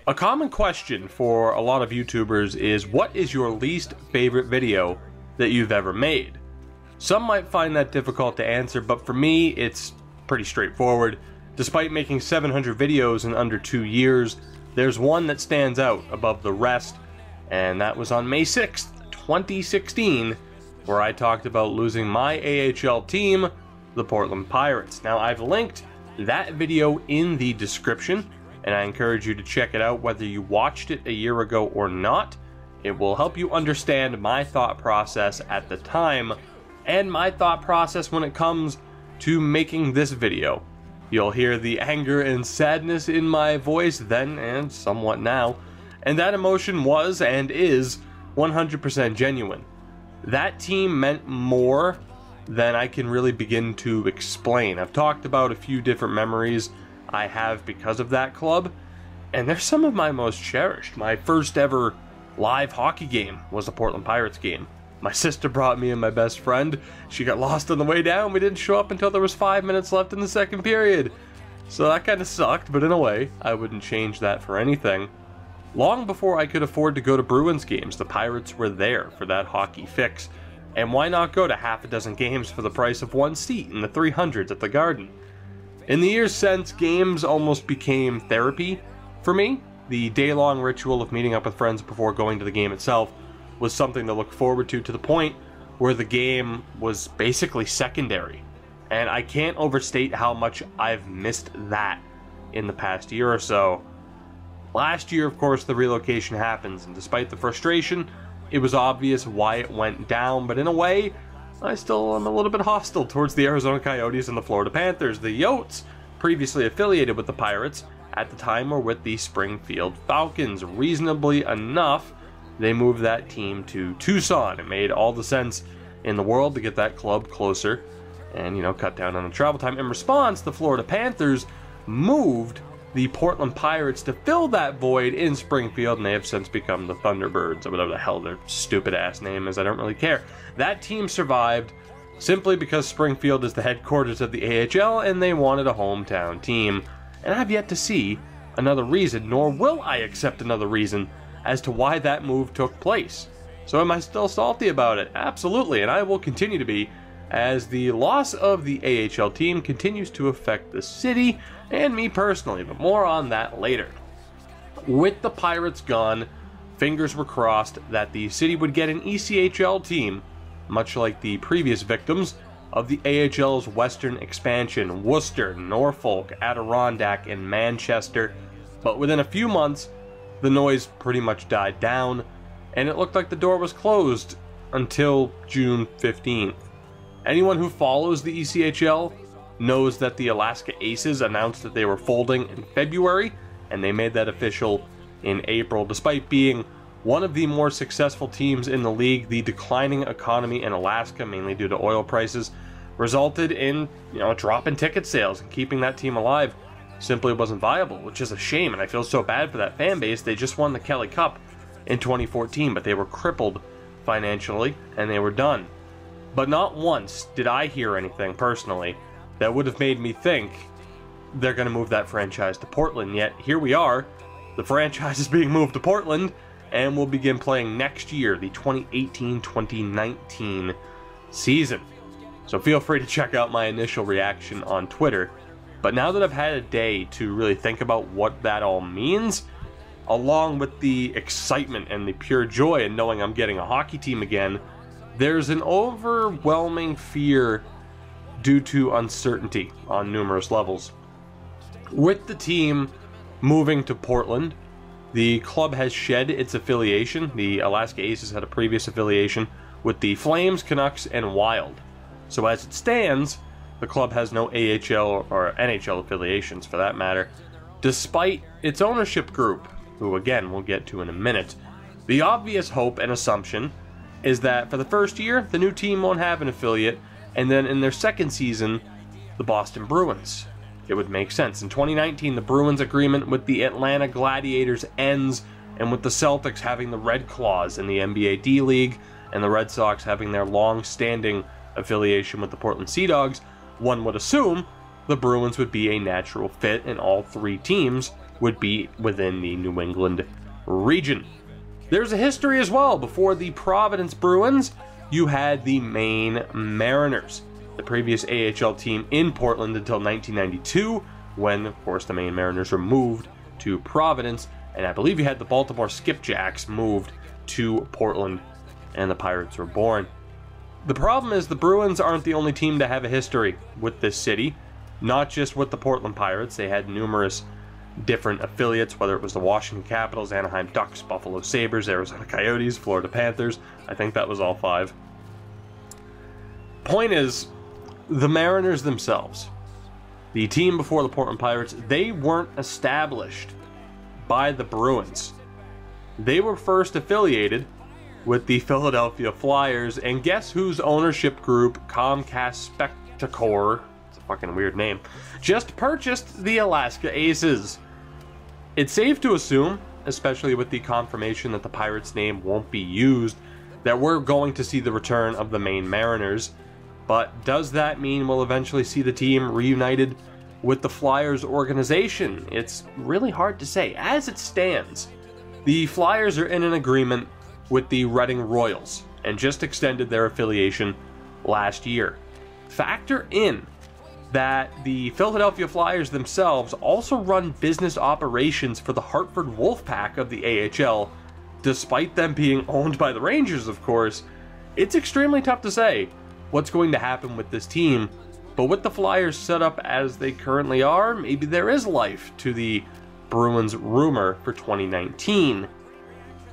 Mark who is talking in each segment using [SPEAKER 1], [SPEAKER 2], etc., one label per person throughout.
[SPEAKER 1] A common question for a lot of YouTubers is, what is your least favorite video that you've ever made? Some might find that difficult to answer, but for me, it's pretty straightforward. Despite making 700 videos in under 2 years, there's one that stands out above the rest, and that was on May 6th, 2016, where I talked about losing my AHL team, the Portland Pirates. Now, I've linked that video in the description, and I encourage you to check it out whether you watched it a year ago or not. It will help you understand my thought process at the time, and my thought process when it comes to making this video. You'll hear the anger and sadness in my voice then and somewhat now, and that emotion was and is 100% genuine. That team meant more than I can really begin to explain. I've talked about a few different memories I have because of that club, and they're some of my most cherished. My first ever live hockey game was a Portland Pirates game. My sister brought me and my best friend. She got lost on the way down. We didn't show up until there was 5 minutes left in the second period. So that kind of sucked, but in a way, I wouldn't change that for anything. Long before I could afford to go to Bruins games, the Pirates were there for that hockey fix. And why not go to half a dozen games for the price of one seat in the 300s at the Garden? In the years since, games almost became therapy for me. The day-long ritual of meeting up with friends before going to the game itself was something to look forward to the point where the game was basically secondary. And I can't overstate how much I've missed that in the past year or so. Last year, of course, the relocation happens, and despite the frustration, it was obvious why it went down, but in a way, I still am a little bit hostile towards the Arizona Coyotes and the Florida Panthers. The Yotes, previously affiliated with the Pirates, at the time were with the Springfield Falcons. Reasonably enough, they moved that team to Tucson. It made all the sense in the world to get that club closer and, cut down on the travel time. In response, the Florida Panthers moved the Portland Pirates to fill that void in Springfield, and they have since become the Thunderbirds, or whatever the hell their stupid-ass name is. I don't really care. That team survived simply because Springfield is the headquarters of the AHL, and they wanted a hometown team. And I've yet to see another reason, nor will I accept another reason, as to why that move took place. So am I still salty about it? Absolutely, and I will continue to be, as the loss of the AHL team continues to affect the city and me personally, but more on that later. With the Pirates gone, fingers were crossed that the city would get an ECHL team, much like the previous victims of the AHL's Western expansion: Worcester, Norfolk, Adirondack, and Manchester. But within a few months, the noise pretty much died down, and it looked like the door was closed until June 15th. Anyone who follows the ECHL knows that the Alaska Aces announced that they were folding in February, and they made that official in April. Despite being one of the more successful teams in the league, the declining economy in Alaska, mainly due to oil prices, resulted in a drop in ticket sales, and keeping that team alive simply wasn't viable, which is a shame, and I feel so bad for that fan base. They just won the Kelly Cup in 2014, but they were crippled financially, and they were done. But not once did I hear anything personally that would have made me think they're going to move that franchise to Portland. Yet here we are, the franchise is being moved to Portland, and will begin playing next year, the 2018-2019 season. So feel free to check out my initial reaction on Twitter. But now that I've had a day to really think about what that all means, along with the excitement and the pure joy in knowing I'm getting a hockey team again, there's an overwhelming fear due to uncertainty on numerous levels. With the team moving to Portland, the club has shed its affiliation. The Alaska Aces had a previous affiliation with the Flames, Canucks, and Wild. So as it stands, the club has no AHL or NHL affiliations for that matter, despite its ownership group, who again we'll get to in a minute. The obvious hope and assumption is that for the first year, the new team won't have an affiliate, and then in their second season, the Boston Bruins. It would make sense. In 2019, the Bruins' agreement with the Atlanta Gladiators ends, and with the Celtics having the Red Claws in the NBA D-League, and the Red Sox having their long-standing affiliation with the Portland Sea Dogs, one would assume the Bruins would be a natural fit, and all three teams would be within the New England region. There's a history as well. Before the Providence Bruins, you had the Maine Mariners, the previous AHL team in Portland until 1992, when, of course, the Maine Mariners were moved to Providence, and I believe you had the Baltimore Skipjacks moved to Portland, and the Pirates were born. The problem is the Bruins aren't the only team to have a history with this city, not just with the Portland Pirates. They had numerous different affiliates, whether it was the Washington Capitals, Anaheim Ducks, Buffalo Sabres, Arizona Coyotes, Florida Panthers. I think that was all 5. Point is, the Mariners themselves, the team before the Portland Pirates, they weren't established by the Bruins. They were first affiliated with the Philadelphia Flyers, and guess whose ownership group, Comcast Spectacor, it's a fucking weird name, just purchased the Alaska Aces. It's safe to assume, especially with the confirmation that the Pirates' name won't be used, that we're going to see the return of the Maine Mariners. But does that mean we'll eventually see the team reunited with the Flyers organization? It's really hard to say. As it stands, the Flyers are in an agreement with the Reading Royals and just extended their affiliation last year. Factor in that the Philadelphia Flyers themselves also run business operations for the Hartford Wolfpack of the AHL, despite them being owned by the Rangers, of course. It's extremely tough to say what's going to happen with this team, but with the Flyers set up as they currently are, maybe there is life to the Bruins rumor for 2019.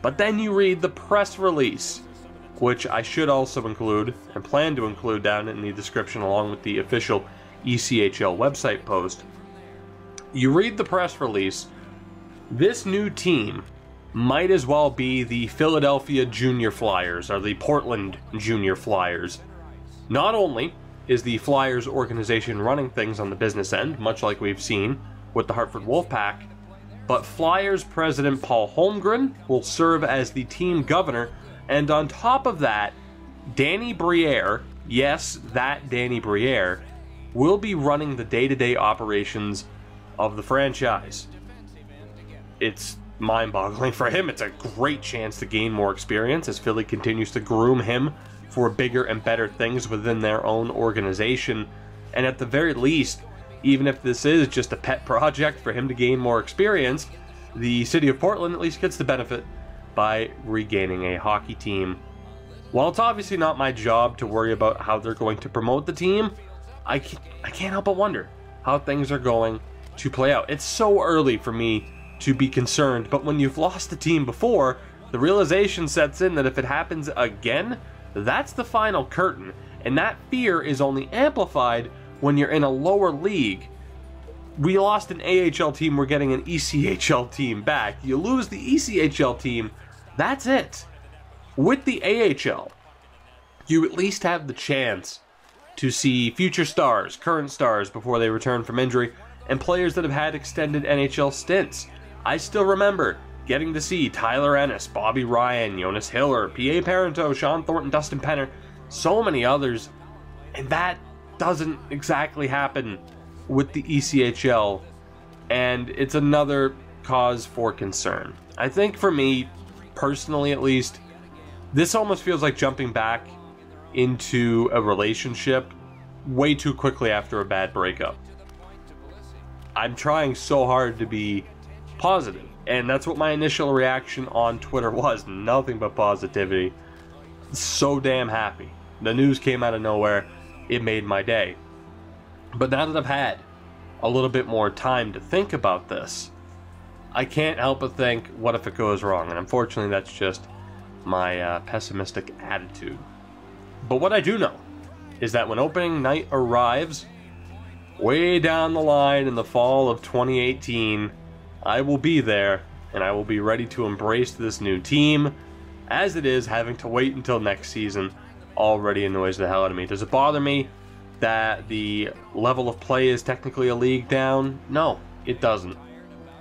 [SPEAKER 1] But then you read the press release, which I should also include and plan to include down in the description along with the official ECHL website post. You read the press release, this new team might as well be the Philadelphia Junior Flyers or the Portland Junior Flyers. Not only is the Flyers organization running things on the business end, much like we've seen with the Hartford Wolfpack, but Flyers president Paul Holmgren will serve as the team governor, and on top of that, Danny Briere, yes, that Danny Briere, will be running the day-to-day operations of the franchise. It's mind-boggling for him. It's a great chance to gain more experience as Philly continues to groom him for bigger and better things within their own organization. And at the very least, even if this is just a pet project for him to gain more experience, the city of Portland at least gets the benefit by regaining a hockey team. While it's obviously not my job to worry about how they're going to promote the team, I can't help but wonder how things are going to play out. It's so early for me to be concerned, but when you've lost the team before, the realization sets in that if it happens again, that's the final curtain, and that fear is only amplified when you're in a lower league. We lost an AHL team, we're getting an ECHL team back. You lose the ECHL team, that's it. With the AHL, you at least have the chance to see future stars, current stars before they return from injury, and players that have had extended NHL stints. I still remember getting to see Tyler Ennis, Bobby Ryan, Jonas Hiller, P.A. Parento, Sean Thornton, Dustin Penner, so many others, and that doesn't exactly happen with the ECHL, and it's another cause for concern. I think for me, personally at least, this almost feels like jumping back into a relationship way too quickly after a bad breakup. I'm trying so hard to be positive, and that's what my initial reaction on Twitter was, nothing but positivity. So damn happy. The news came out of nowhere, it made my day. But now that I've had a little bit more time to think about this, I can't help but think, what if it goes wrong? And unfortunately that's just my pessimistic attitude. But what I do know is that when opening night arrives, way down the line in the fall of 2018, I will be there, and I will be ready to embrace this new team. As it is, having to wait until next season already annoys the hell out of me. Does it bother me that the level of play is technically a league down? No, it doesn't.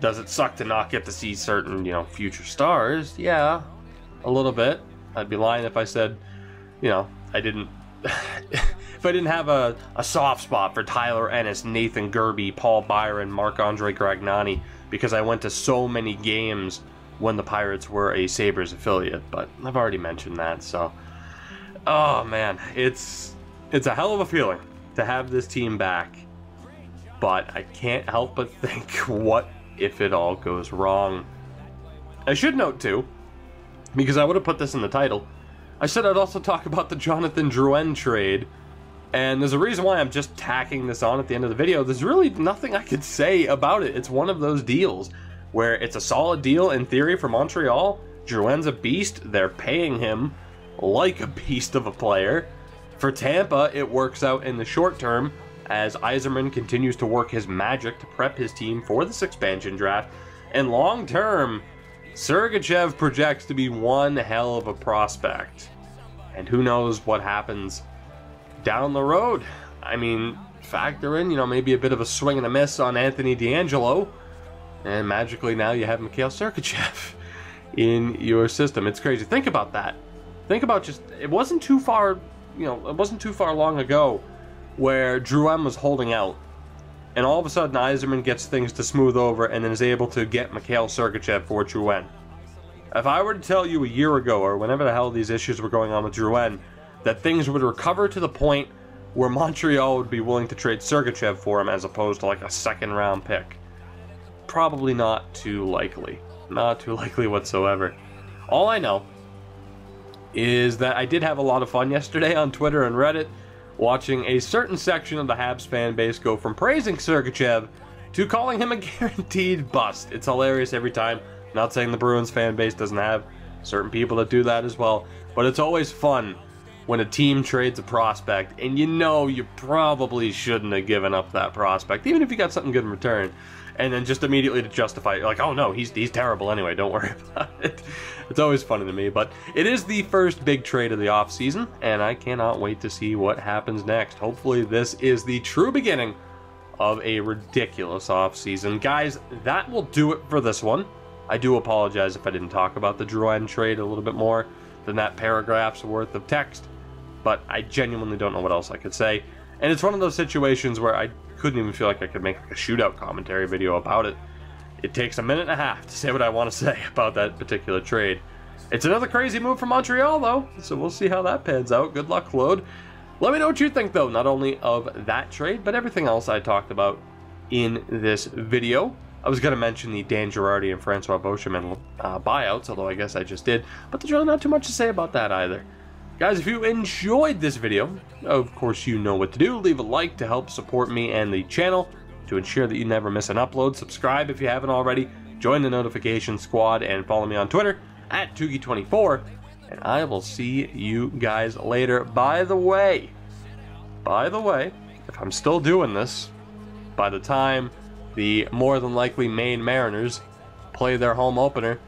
[SPEAKER 1] Does it suck to not get to see certain, future stars? Yeah, a little bit. I'd be lying if I said, I didn't... if I didn't have a soft spot for Tyler Ennis, Nathan Gerbe, Paul Byron, Marc-Andre Gragnani, because I went to so many games when the Pirates were a Sabres affiliate, but I've already mentioned that, so... Oh, man, it's a hell of a feeling to have this team back, but I can't help but think, what if it all goes wrong? I should note, too, because I would have put this in the title, I said I'd also talk about the Jonathan Drouin trade, and there's a reason why I'm just tacking this on at the end of the video. There's really nothing I could say about it. It's one of those deals where it's a solid deal in theory for Montreal. Drouin's a beast. They're paying him like a beast of a player. For Tampa, it works out in the short term as Yzerman continues to work his magic to prep his team for this expansion draft. And long term, Sergachev projects to be one hell of a prospect. And who knows what happens down the road. I mean, factor in, maybe a bit of a swing and a miss on Anthony DeAngelo, and magically now you have Mikhail Sergachev in your system. It's crazy. Think about that. Think about just, it wasn't too far long ago where Drouin was holding out, and all of a sudden Yzerman gets things to smooth over and then is able to get Mikhail Sergachev for Drouin. If I were to tell you a year ago, or whenever the hell these issues were going on with Drouin, that things would recover to the point where Montreal would be willing to trade Sergachev for him as opposed to like a second round pick, probably not too likely. Not too likely whatsoever. All I know is that I did have a lot of fun yesterday on Twitter and Reddit, watching a certain section of the Habs fan base go from praising Sergachev to calling him a guaranteed bust. It's hilarious every time. Not saying the Bruins fan base doesn't have certain people that do that as well, but it's always fun when a team trades a prospect and you probably shouldn't have given up that prospect, even if you got something good in return, and then just immediately to justify it, like, oh no, he's terrible anyway, don't worry about it. It's always funny to me, but it is the first big trade of the offseason, and I cannot wait to see what happens next. Hopefully this is the true beginning of a ridiculous offseason. Guys, that will do it for this one. I do apologize if I didn't talk about the Drouin trade a little bit more than that paragraph's worth of text, but I genuinely don't know what else I could say. And it's one of those situations where I couldn't even feel like I could make like a shootout commentary video about it. It takes a minute and a half to say what I want to say about that particular trade. It's another crazy move from Montreal, though, so we'll see how that pans out. Good luck, Claude. Let me know what you think, though, not only of that trade, but everything else I talked about in this video. I was going to mention the Dan Girardi and Francois Beauchemin buyouts, although I guess I just did, but there's really not too much to say about that either. Guys, if you enjoyed this video, of course you know what to do. Leave a like to help support me and the channel to ensure that you never miss an upload. Subscribe if you haven't already. Join the notification squad and follow me on Twitter at Tougie24. And I will see you guys later. By the way, if I'm still doing this, by the time the more than likely Maine Mariners play their home opener,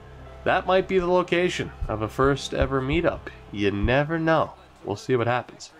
[SPEAKER 1] that might be the location of a first ever meetup. You never know. We'll see what happens.